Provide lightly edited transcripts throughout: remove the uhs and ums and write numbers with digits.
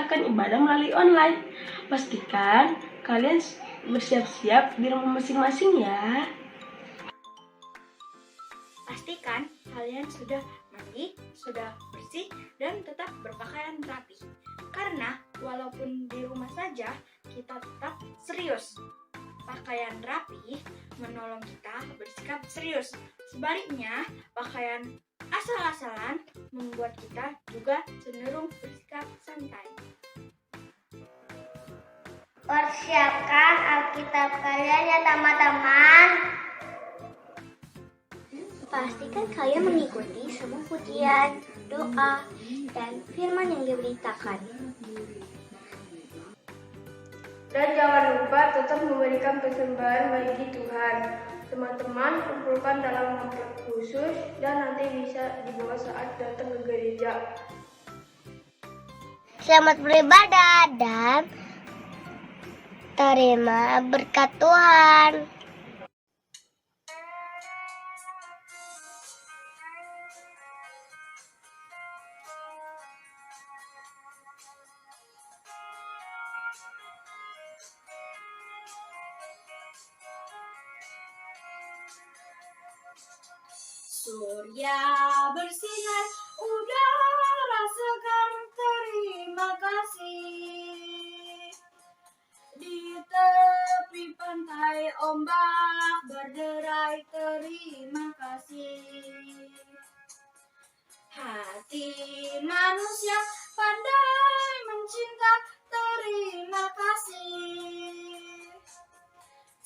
akan ibadah melalui online. Pastikan kalian bersiap-siap di rumah masing-masing ya. Pastikan kalian sudah mandi, sudah bersih, dan tetap berpakaian rapi. Karena walaupun di rumah saja, kita tetap serius. Pakaian rapi menolong kita bersikap serius. Sebaliknya, pakaian asal-asalan membuat kita juga cenderung bersikap santai. Persiapkan Alkitab kalian ya teman-teman. Pastikan kalian mengikuti semua pujian, doa, dan firman yang diberitakan. Dan jangan lupa tetap memberikan persembahan bagi Tuhan. Teman-teman kumpulkan dalam amplop khusus dan nanti bisa dibawa saat datang ke gereja. Selamat beribadah dan terima berkat Tuhan. Surya bersinar, udara segar, terima kasih. Di tepi pantai ombak berderai, terima kasih. Hati manusia pandai mencinta, terima kasih.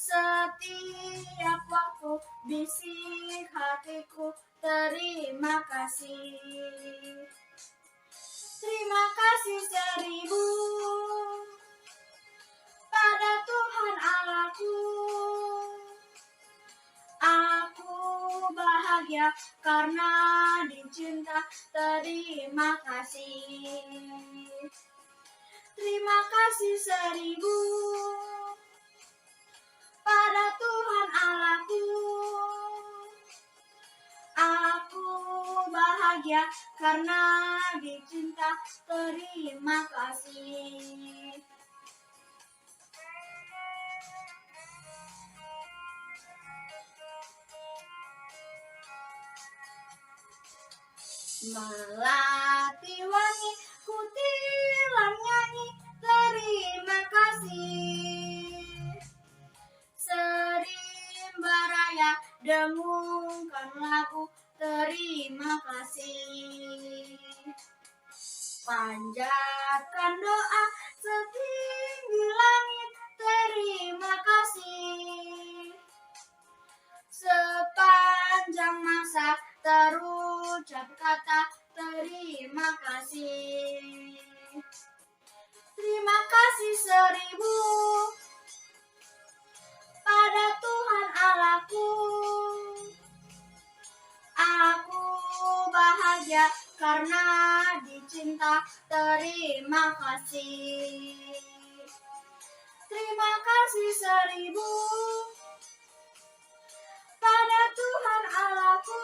Setiap waktu bisik hatiku, terima kasih. Terima kasih 1000 pada Tuhan Allahku. Aku bahagia karena dicinta, terima kasih. Terima kasih 1000 pada Tuhan Allahku. Aku bahagia karena dicinta, terima kasih. Melati wangi, kutilan nyanyi, terima kasih. Serimba raya, dengungkan lagu, terima kasih. Panjatkan doa setinggi langit, terima kasih. Sepanjang masa terucap kata, terima kasih. Terima kasih 1000 pada Tuhan Allahku. Aku bahagia karena dicinta, terima kasih. Terima kasih 1000 pada Tuhan Allahku.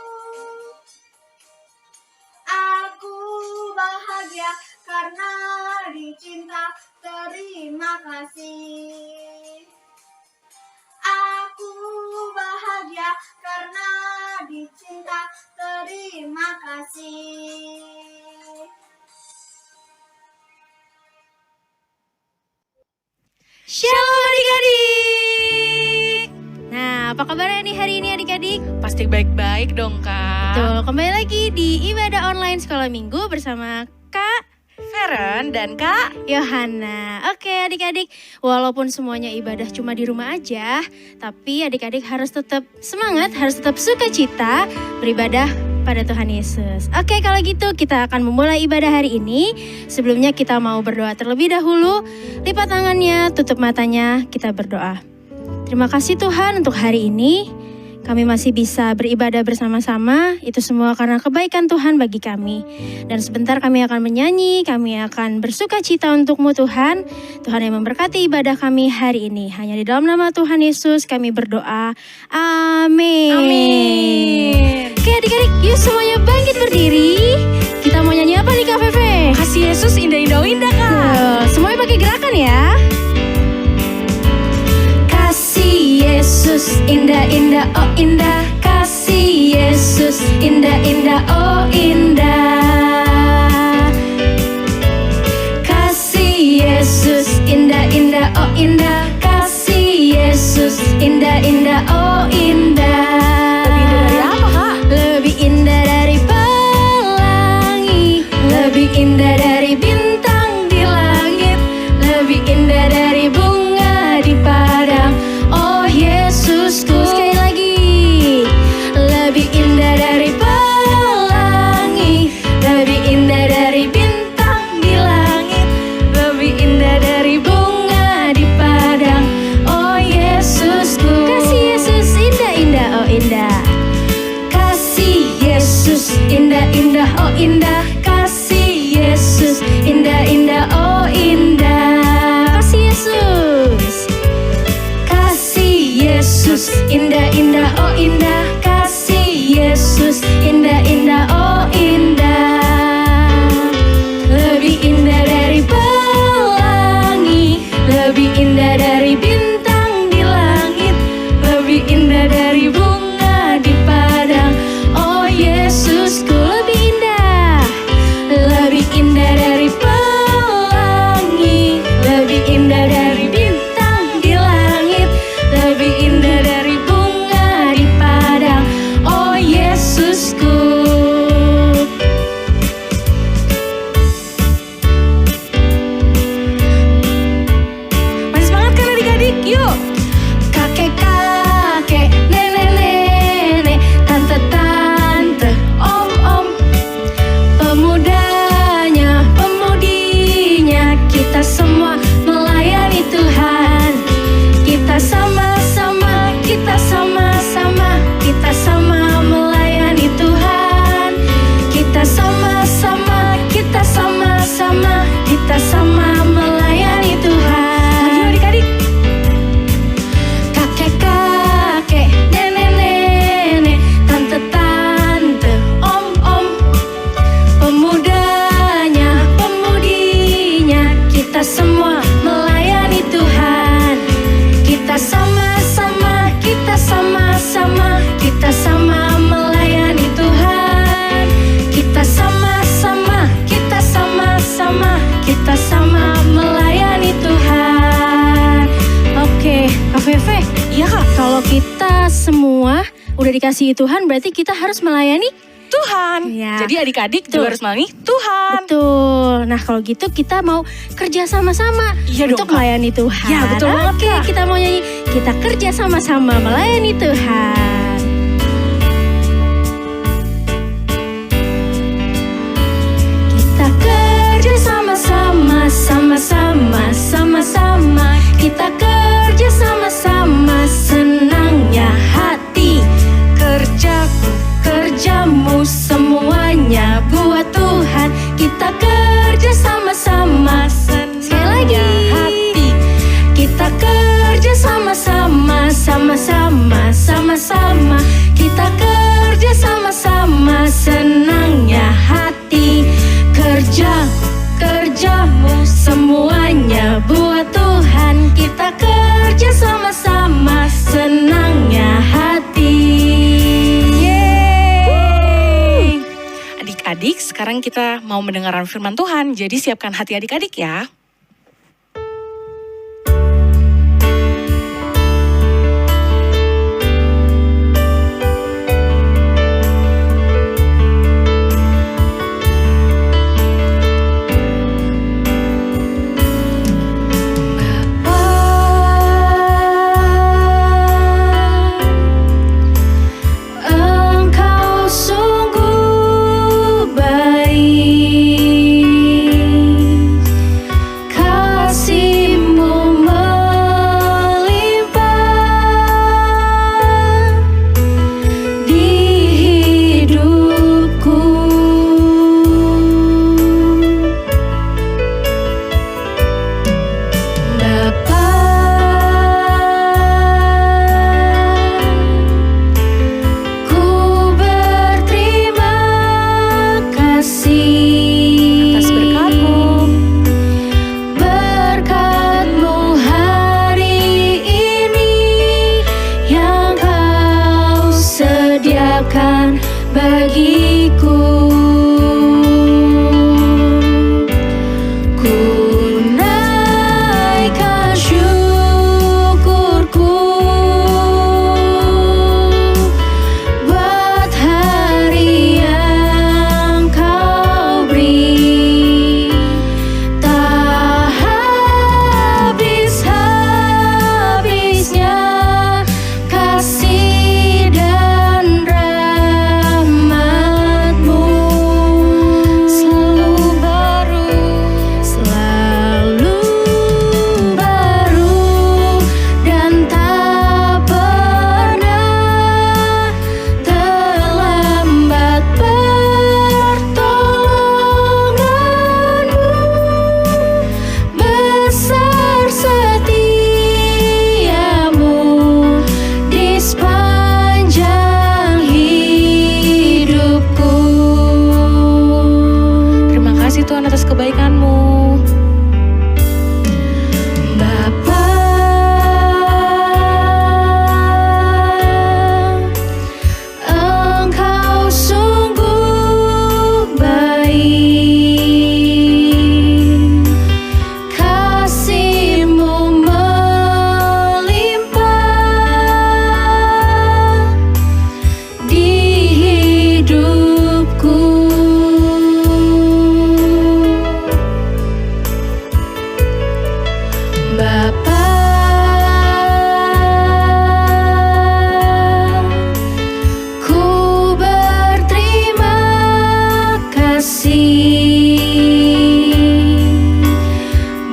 Aku bahagia karena dicinta, terima kasih. Aku bahagia karena dicinta, terima kasih. Shalom adik-adik. Nah, apa kabarnya nih hari ini adik-adik? Pasti baik-baik dong, Kak. Betul, kembali lagi di ibadah online sekolah minggu bersama Kak Feren dan Kak Yohana. Oke adik-adik, walaupun semuanya ibadah cuma di rumah aja, tapi adik-adik harus tetap semangat, harus tetap sukacita beribadah pada Tuhan Yesus. Oke, kalau gitu kita akan memulai ibadah hari ini. Sebelumnya kita mau berdoa terlebih dahulu. Lipat tangannya, tutup matanya, kita berdoa. Terima kasih Tuhan untuk hari ini. kami masih bisa beribadah bersama-sama. Itu semua karena kebaikan Tuhan bagi kami. Dan sebentar kami akan menyanyi, kami akan bersuka cita untuk-Mu Tuhan. Tuhan yang memberkati ibadah kami hari ini. Hanya di dalam nama Tuhan Yesus kami berdoa. Amin. Amin. Oke adik-adik, yuk semuanya bangkit berdiri. Kita mau nyanyi apa nih Kak Feve? Kasih Yesus indah-indah Kak. Semuanya pakai gerakan ya. Kasih Yesus indah-indah, oh indah. Kasih Yesus indah-indah, oh indah. Kasih Yesus indah-indah, oh indah. Kasih Yesus indah-indah, oh indah. Lebih indah dari apa Kak? Lebih indah dari pelangi, lebih indah dari bintang di langit, lebih indah dari bunga di padang. Oh Yesusku, sekali lagi. Lebih indah dari pelangi, lebih indah dari bintang di langit, lebih indah dari bunga di padang. Oh Yesusku, kasih Yesus indah-indah, oh indah. Kasih Yesus indah-indah, oh indah. Kasih Yesus indah-indah, oh indah. Kasih Yesus. Kasih Yesus indah-indah, oh indah. Kasih Yesus indah-indah, oh indah. Lebih indah dari pelangi, lebih indah dari bintang di langit, lebih indah dari bunga di padang. Oh Yesusku, lebih indah. Lebih indah dari pelangi, lebih indah dari bintang di langit, lebih indah dari bunga di padang. Oh Yesusku. Masih semangat kan adik-adik? Yuk. Kakek-kakek, nenek-nenek, tante-tante, om-om, pemudanya, pemudinya, kita semua melayani Tuhan. Kita sama-sama, kita sama-sama, kita sama melayani Tuhan. Kita sama-sama, kita sama-sama, kita sama melayani Tuhan. Ayo adik-adik. Kakek-kakek, nenek-nenek, tante-tante, om-om, pemudanya, pemudinya, kita semua melayani Tuhan. Kita sama-sama, kita sama-sama, kita sama melayani Tuhan. Kita sama-sama, kita sama-sama, kita sama melayani Tuhan. Oke, Kak Feve. Iya Kak. Kalau kita semua udah dikasihi Tuhan, berarti kita harus melayani. Tuhan. Ya. Jadi adik-adik Tuh. juga harus melayani Tuhan. Betul. Nah kalau gitu kita mau kerja sama-sama Iya dong, untuk Kak. melayani Tuhan. Ya, betul banget, Oke, Kak. kita mau nyanyi. Kita kerja sama-sama melayani Tuhan. Kita kerja sama-sama, sama-sama, sama-sama. Kita kerja sama-sama, senangnya hati. Kerjaku, kerjamu, semuanya buat Tuhan. Kita kerja sama-sama, sekali lagi. Hati. Kita kerja sama-sama, sama-sama, sama-sama. Kita kerja sama-sama, senangnya hati. Kerjaku, kerjamu, semuanya buat Tuhan. Kita kerja sama-sama, senangnya hati. Yeay. Adik-adik, sekarang kita mau mendengarkan firman Tuhan. Jadi siapkan hati adik-adik ya. Engkau sungguh baik. bagiku. Ku naikkan syukurku buat hari yang kau beri. Tak habis-habisnya kasih dan rahmat-Mu, selalu baru dan tak pernah terlambat pertolongan-Mu. Besar setiamu di sepanjang hidupku. Terima kasih Tuhan atas kebaikan-Mu. Bapa, Engkau sungguh baik, kasih-Mu melimpah di hidupku. Bapa, ku berterima kasih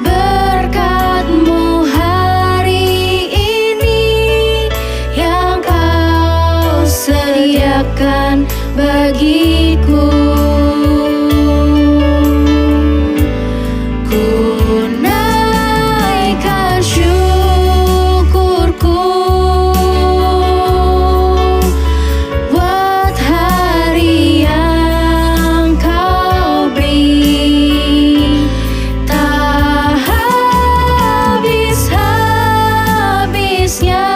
berkat-Mu hari ini yang Kau sediakan bagiku. Ku naikkan syukurku buat hari yang Kau beri. Tak habis-habisnya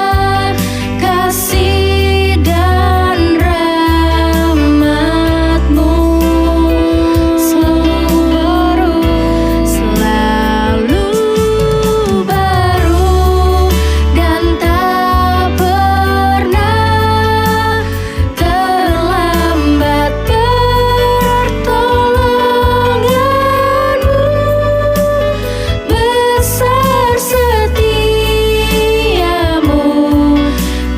kasih dan rahmat-Mu, selalu baru dan tak pernah terlambat pertolongan-Mu. Besar setiamu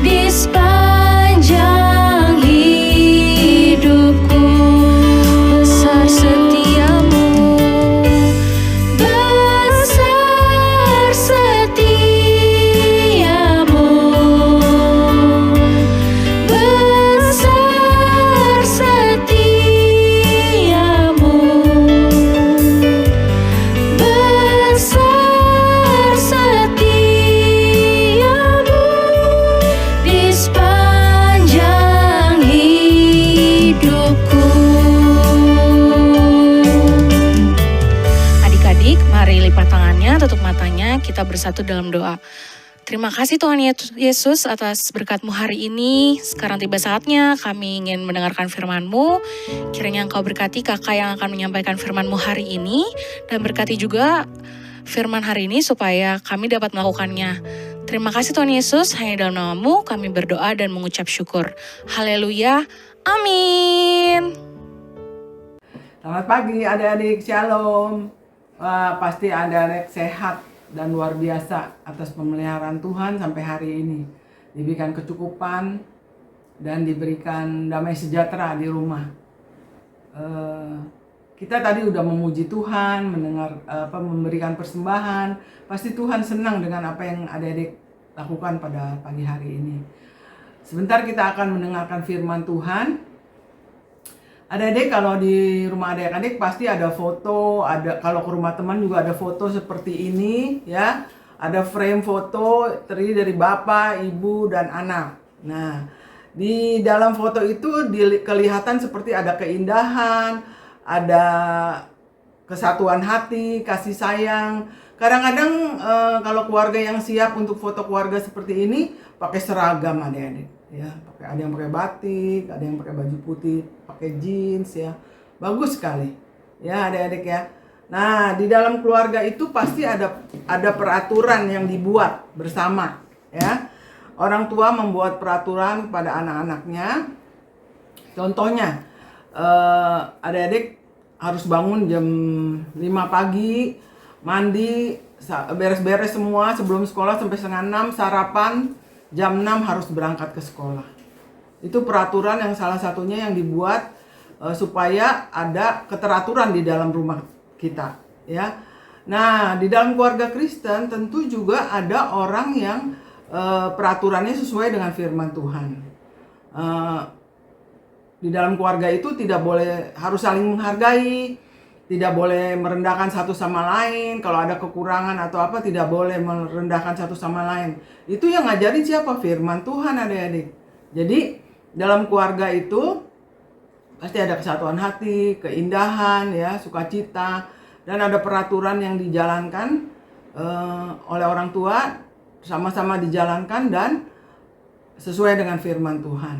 di sepanjang hidupku. Besar setiamu, besar setiamu, besar setiamu, besar setiamu di sepanjang hidupku. Adik-adik, mari lipat tangannya, tutup matanya, kita bersatu dalam doa. Terima kasih Tuhan Yesus atas berkat-Mu hari ini. Sekarang tiba saatnya kami ingin mendengarkan firman-Mu. Kiranya Engkau berkati kakak yang akan menyampaikan firman-Mu hari ini. Dan berkati juga firman hari ini supaya kami dapat melakukannya. Terima kasih Tuhan Yesus, hanya dalam nama-Mu kami berdoa dan mengucap syukur. Haleluya, amin. Selamat pagi adik-adik, shalom. Wah, pasti adik-adik sehat dan luar biasa atas pemeliharaan Tuhan sampai hari ini. Diberikan kecukupan dan diberikan damai sejahtera di rumah. Kita tadi udah memuji Tuhan, memberikan persembahan. Pasti Tuhan senang dengan apa yang adik-adik lakukan pada pagi hari ini. Sebentar kita akan mendengarkan firman Tuhan. Adik-adik, kalau di rumah adik-adik pasti ada foto, kalau ke rumah teman juga ada foto seperti ini ya. Ada frame foto terdiri dari bapak, ibu, dan anak. Nah, di dalam foto itu kelihatan seperti ada keindahan, ada kesatuan hati, kasih sayang. Kadang-kadang kalau keluarga yang siap untuk foto keluarga seperti ini pakai seragam adik-adik. ya. Ada yang pakai batik, ada yang pakai baju putih, pakai jeans ya. Bagus sekali. Ya, adik-adik ya. Nah, di dalam keluarga itu pasti ada peraturan yang dibuat bersama, ya. Orang tua membuat peraturan pada anak-anaknya. Contohnya, adik-adik harus bangun jam 5 pagi, mandi, beres-beres semua sebelum sekolah sampai setengah 6, sarapan, jam 6 harus berangkat ke sekolah. Itu peraturan yang salah satunya yang dibuat supaya ada keteraturan di dalam rumah kita, ya. Nah, di dalam keluarga Kristen tentu juga ada orang yang peraturannya sesuai dengan firman Tuhan. Di dalam keluarga itu tidak boleh, harus saling menghargai, tidak boleh merendahkan satu sama lain. Kalau ada kekurangan atau apa, tidak boleh merendahkan satu sama lain. Itu yang ngajarin siapa? Firman Tuhan, adik-adik. Jadi dalam keluarga itu pasti ada kesatuan hati, keindahan, ya, sukacita, dan ada peraturan yang dijalankan oleh orang tua, sama-sama dijalankan dan sesuai dengan firman Tuhan,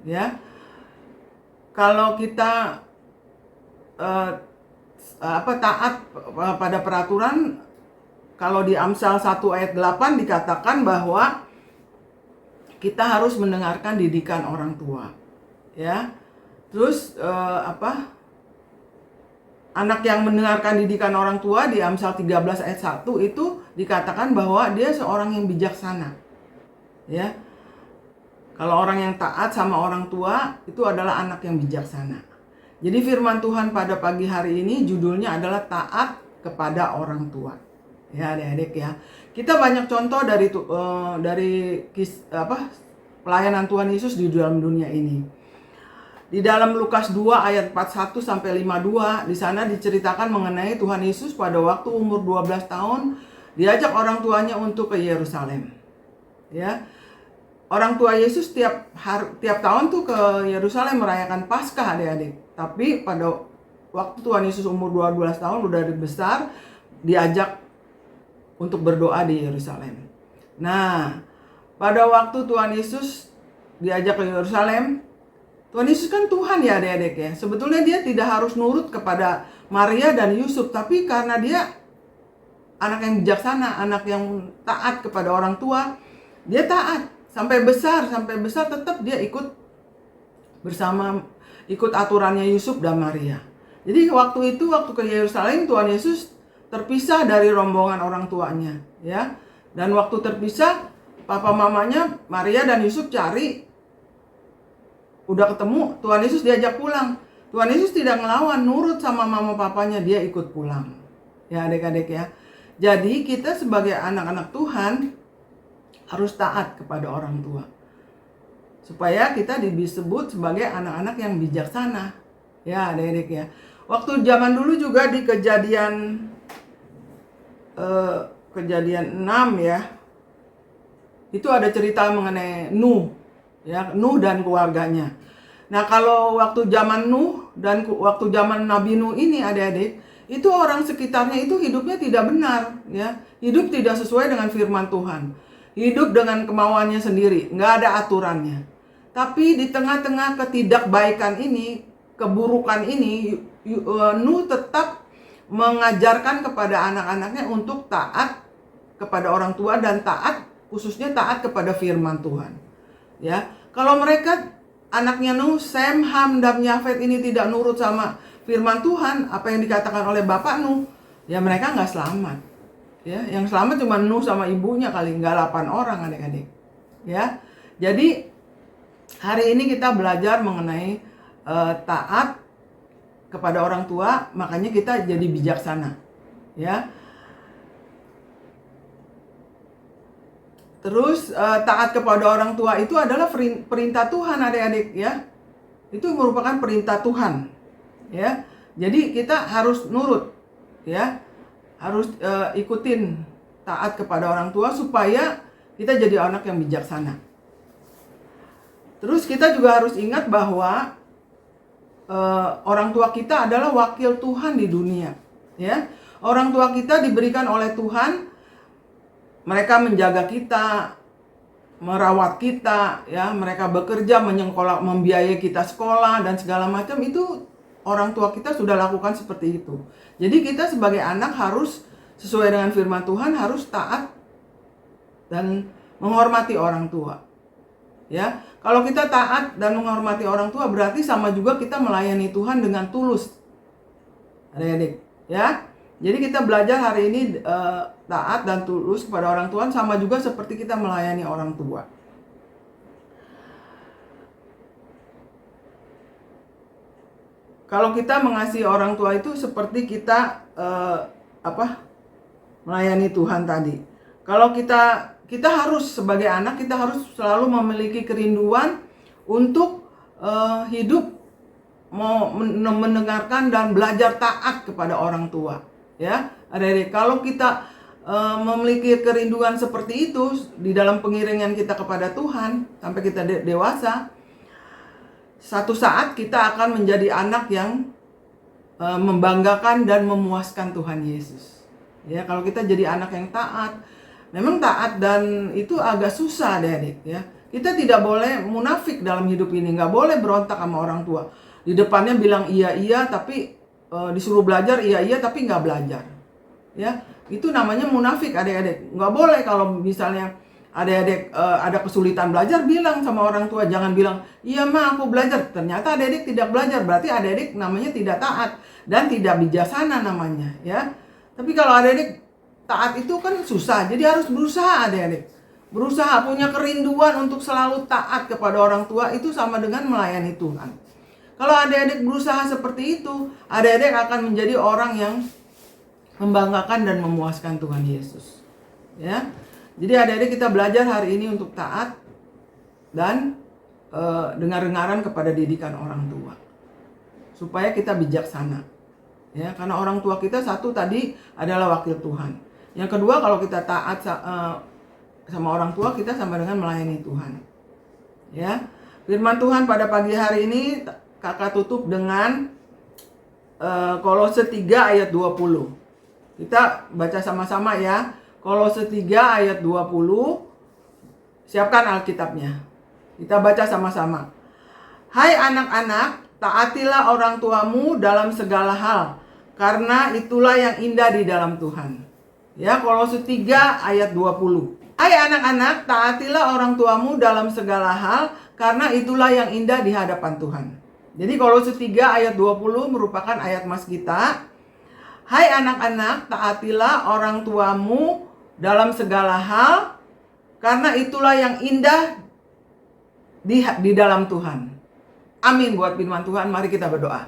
ya. Kalau kita taat pada peraturan, kalau di Amsal 1 ayat 8 dikatakan bahwa kita harus mendengarkan didikan orang tua, ya. Terus anak yang mendengarkan didikan orang tua di Amsal 13 ayat 1 itu dikatakan bahwa dia seorang yang bijaksana, ya. Kalau orang yang taat sama orang tua itu adalah anak yang bijaksana. Jadi firman Tuhan pada pagi hari ini judulnya adalah taat kepada orang tua. Ya, adik-adik ya. Kita banyak contoh dari pelayanan Tuhan Yesus di dalam dunia ini. Di dalam Lukas 2 ayat 41 sampai 52, di sana diceritakan mengenai Tuhan Yesus pada waktu umur 12 tahun diajak orang tuanya untuk ke Yerusalem. Ya. Orang tua Yesus tiap tahun tuh ke Yerusalem merayakan Paskah, adik-adik. Tapi pada waktu Tuhan Yesus umur 12 tahun udah besar, diajak untuk berdoa di Yerusalem. Nah, pada waktu Tuhan Yesus diajak ke Yerusalem, Tuhan Yesus kan Tuhan ya, adik-adik ya. Sebetulnya dia tidak harus nurut kepada Maria dan Yusuf, tapi karena dia anak yang bijaksana, anak yang taat kepada orang tua, dia taat sampai besar tetap dia ikut aturannya Yusuf dan Maria. Jadi waktu ke Yerusalem, Tuhan Yesus terpisah dari rombongan orang tuanya, ya. Dan waktu terpisah, papa mamanya Maria dan Yusuf cari. Udah ketemu, Tuhan Yesus diajak pulang. Tuhan Yesus tidak ngelawan, nurut sama mama papanya, dia ikut pulang. Ya, adik-adik ya. Jadi kita sebagai anak-anak Tuhan harus taat kepada orang tua. Supaya kita disebut sebagai anak-anak yang bijaksana. Ya, adik-adik ya. Waktu zaman dulu juga di kejadian 6 ya. Itu ada cerita mengenai Nuh. Ya, Nuh dan keluarganya. Nah, kalau waktu zaman Nuh dan waktu zaman Nabi Nuh ini, adik-adik, itu orang sekitarnya itu hidupnya tidak benar, ya. Hidup tidak sesuai dengan firman Tuhan. Hidup dengan kemauannya sendiri, nggak ada aturannya. Tapi di tengah-tengah ketidakbaikan ini, keburukan ini, Nuh tetap mengajarkan kepada anak-anaknya untuk taat kepada orang tua dan khususnya taat kepada firman Tuhan. Ya, kalau mereka anaknya Nuh, Sem, Ham, dan Yafet ini tidak nurut sama firman Tuhan, apa yang dikatakan oleh bapak Nuh, ya mereka nggak selamat. Ya, yang selamat cuma Nuh sama ibunya kali, nggak 8 orang, adik-adik. Ya, jadi hari ini kita belajar mengenai taat kepada orang tua, makanya kita jadi bijaksana. Ya. Terus taat kepada orang tua itu adalah perintah Tuhan, adik-adik ya. Itu merupakan perintah Tuhan. Ya. Jadi kita harus nurut ya. Harus ikutin taat kepada orang tua supaya kita jadi anak yang bijaksana. Terus kita juga harus ingat bahwa orang tua kita adalah wakil Tuhan di dunia, ya. Orang tua kita diberikan oleh Tuhan. Mereka menjaga kita, merawat kita, ya, mereka bekerja, membiayai kita sekolah dan segala macam, itu orang tua kita sudah lakukan seperti itu. Jadi kita sebagai anak harus sesuai dengan firman Tuhan, harus taat dan menghormati orang tua. Ya, kalau kita taat dan menghormati orang tua berarti sama juga kita melayani Tuhan dengan tulus. Adik-adik, ya. Jadi kita belajar hari ini taat dan tulus kepada orang tua sama juga seperti kita melayani orang tua. Kalau kita mengasihi orang tua itu seperti kita melayani Tuhan tadi. Kalau kita harus sebagai anak, kita harus selalu memiliki kerinduan untuk hidup, mau mendengarkan dan belajar taat kepada orang tua. Ya, adik-adik, kalau kita memiliki kerinduan seperti itu di dalam pengiringan kita kepada Tuhan sampai kita dewasa, satu saat kita akan menjadi anak yang membanggakan dan memuaskan Tuhan Yesus. Ya, kalau kita jadi anak yang taat, memang taat dan itu agak susah, adik-adik, ya. Kita tidak boleh munafik dalam hidup ini, nggak boleh berontak sama orang tua. Di depannya bilang iya tapi disuruh belajar iya tapi nggak belajar, ya, itu namanya munafik, adik-adik. Nggak boleh kalau misalnya adik-adik ada kesulitan belajar, bilang sama orang tua, jangan bilang iya ma aku belajar, ternyata adik-adik tidak belajar, berarti adik-adik namanya tidak taat dan tidak bijaksana namanya, ya. Tapi kalau adik-adik taat itu kan susah, jadi harus berusaha, adik-adik, berusaha punya kerinduan untuk selalu taat kepada orang tua, itu sama dengan melayani Tuhan. Kalau adik-adik berusaha seperti itu, adik-adik akan menjadi orang yang membanggakan dan memuaskan Tuhan Yesus. Ya, jadi adik-adik kita belajar hari ini untuk taat dan dengar-dengaran kepada didikan orang tua, supaya kita bijaksana. Ya, karena orang tua kita satu tadi adalah wakil Tuhan. Yang kedua, kalau kita taat sama orang tua, kita sama dengan melayani Tuhan. Ya, firman Tuhan pada pagi hari ini kakak tutup dengan Kolose 3 ayat 20. Kita baca sama-sama ya. Kolose 3 ayat 20. Siapkan Alkitabnya. Kita baca sama-sama. Hai anak-anak, taatilah orang tuamu dalam segala hal, karena itulah yang indah di dalam Tuhan. Ya, Kolose 3 ayat 20. Hai anak-anak, taatilah orang tuamu dalam segala hal, karena itulah yang indah di hadapan Tuhan. Jadi Kolose 3 ayat 20 merupakan ayat mas kita. Hai anak-anak, taatilah orang tuamu dalam segala hal, karena itulah yang indah di dalam Tuhan. Amin buat firman Tuhan. Mari kita berdoa.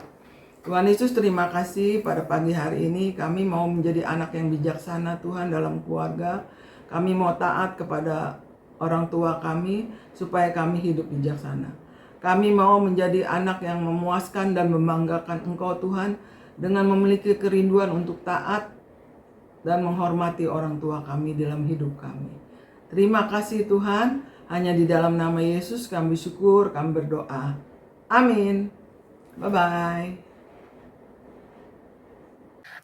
Tuhan Yesus, terima kasih pada pagi hari ini. Kami mau menjadi anak yang bijaksana Tuhan dalam keluarga. Kami mau taat kepada orang tua kami supaya kami hidup bijaksana. Kami mau menjadi anak yang memuaskan dan membanggakan Engkau Tuhan dengan memiliki kerinduan untuk taat dan menghormati orang tua kami dalam hidup kami. Terima kasih Tuhan, hanya di dalam nama Yesus kami syukur, kami berdoa. Amin. Bye-bye.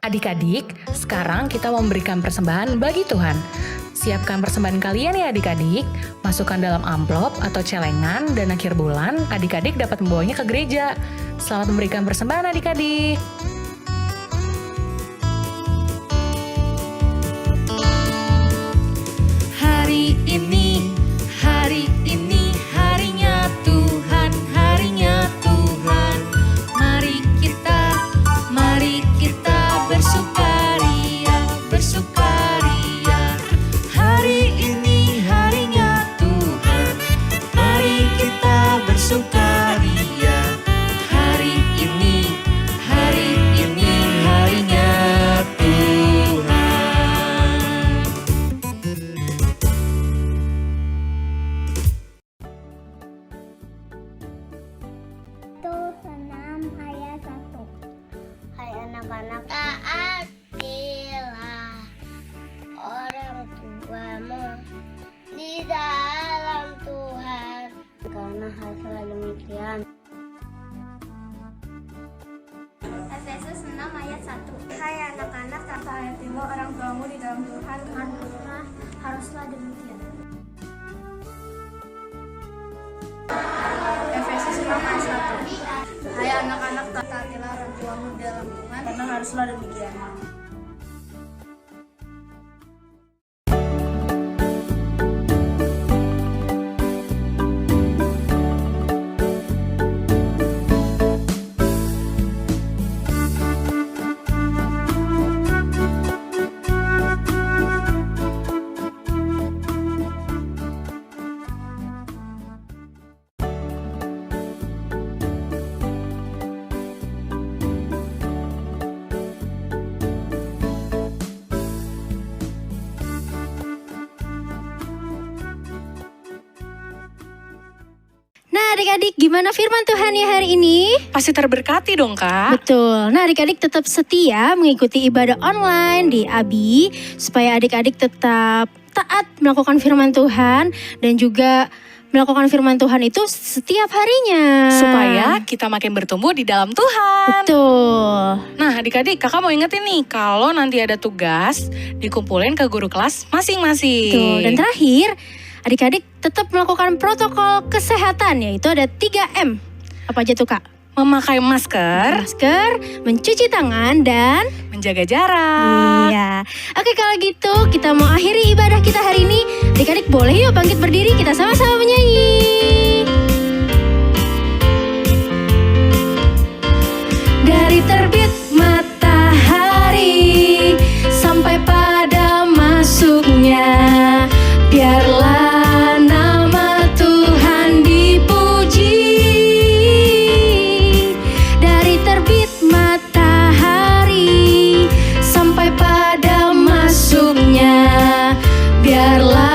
Adik-adik, sekarang kita mau memberikan persembahan bagi Tuhan. Siapkan persembahan kalian ya adik-adik, masukkan dalam amplop atau celengan dan akhir bulan adik-adik dapat membawanya ke gereja. Selamat memberikan persembahan adik-adik. Hari ini harinya Tuhan, harinya Tuhan. Mari kita bersukaria, bersukaria. Hari ini harinya Tuhan, mari kita bersukaria. Hari ini harinya Tuhan. Tuh 6 ayat 1. Hai anak-anak, taatilah orang tuamu di dalam Tuhan, karena hasil demikian. Efesus 6 ayat 1. Hai anak-anak, taatilah orang tuamu di dalam Tuhan, karena haruslah demikian. Roma 1. Hai anak-anak, taatilah orang tuamu dalam Tuhan, Karena haruslah demikian. Nah adik-adik, gimana firman Tuhan ya hari ini? Pasti terberkati dong Kak. Betul. Nah adik-adik tetap setia mengikuti ibadah online di ABI supaya adik-adik tetap taat melakukan firman Tuhan dan juga melakukan firman Tuhan itu setiap harinya. Supaya kita makin bertumbuh di dalam Tuhan. Betul. Nah adik-adik, kakak mau ingetin nih, kalau nanti ada tugas, dikumpulin ke guru kelas masing-masing. Betul. Dan terakhir, adik-adik tetap melakukan protokol kesehatan, yaitu ada 3M. Apa aja tuh Kak? Memakai masker, Mencuci tangan, dan menjaga jarak. iya. Oke kalau gitu kita mau akhiri ibadah kita hari ini. Adik-adik boleh yuk bangkit berdiri, kita sama-sama menyanyi. Dari terbit matahari sampai pada masuknya, biarlah nama Tuhan dipuji. Dari terbit matahari sampai pada masuknya, biarlah